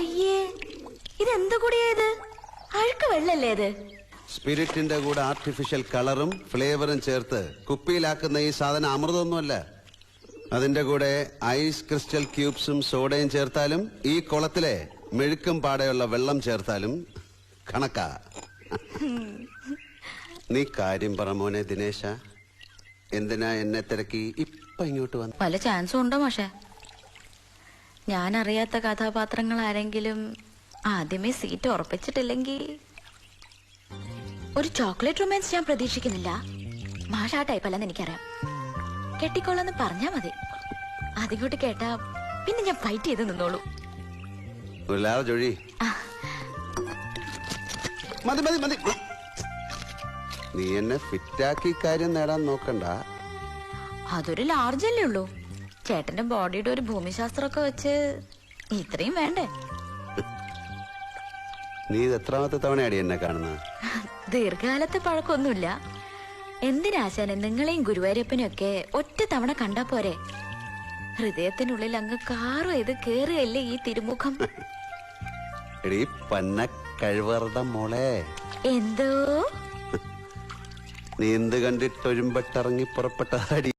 അയ്യേ, ഇതെന്ത് കൂടിയത്? അഴുക്ക് വെള്ളല്ലേ ഇത്? സ്പിരിറ്റിന്റെ കൂടെ ആർട്ടിഫിഷ്യൽ കളറും ഫ്ലേവറും ചേർത്ത് കുപ്പിയിലാക്കുന്ന ഈ സാധനം അമൃതൊന്നുമല്ല. അതിന്റെ കൂടെ ഐസ് ക്രിസ്റ്റൽ ക്യൂബ്സും സോഡയും ചേർത്താലും ഈ കുളത്തിലെ മെഴുക്കും പാടയുള്ള വെള്ളം ചേർത്താലും കണക്കാ. നീ കാര്യം പറ മോനെ ദിനേശ, എന്തിനാ എന്നെ തിരക്കി ഇപ്പൊ ഇങ്ങോട്ട് വന്നു? പല ചാൻസും ഉണ്ടോ മാഷെ? ഞാൻ അറിയാത്ത കഥാപാത്രങ്ങൾ ആരെങ്കിലും ആദ്യമേ സീറ്റ് ഉറപ്പിച്ചിട്ടില്ലെങ്കിൽ ഒരു ചോക്ലേറ്റ് റൊമാൻസ് ഞാൻ പ്രതീക്ഷിക്കുന്നില്ല. മാഷ ആ ടൈപ്പല്ലെന്ന് എനിക്കറിയാം. കെട്ടിക്കോളെന്ന് പറഞ്ഞാ മതി. അതിങ്ങോട്ട് കേട്ടാ പിന്നെ ഞാൻ ഫൈറ്റ് ചെയ്ത് നിന്നോളൂ. ജോഴി മതി മതി മതി. നീ എന്നെ ഫിറ്റാക്കി കാര്യം നേടാൻ നോക്കണ്ട. അതൊരു ലാർജല്ലേ ഉള്ളൂ. ചേട്ടന്റെ ബോഡിയുടെ ഒരു ഭൂമിശാസ്ത്രമൊക്കെ വെച്ച് ഇത്രയും വേണ്ടേ? നീ ഇത് എത്രാമത്തെ തവണയാടി എന്നെ കാണുന്നത്? ദീർഘകാലത്തെ പഴക്കൊന്നുമില്ല. എന്തിനാശാനെ നിങ്ങളെയും ഗുരുവായൂരപ്പനും ഒക്കെ ഒറ്റ തവണ കണ്ടാ പോരെ? ഹൃദയത്തിനുള്ളിൽ അങ്ങ് കാറും ഇത് കേറുകയല്ലേ ഈ തിരുമുഖം. എടീ പന്ന കഴിവറുടെ മോളെ, എന്തോ നീ എന്ത് കണ്ടിട്ടൊരുമ്പെട്ടിറങ്ങി പുറപ്പെട്ടതാടി?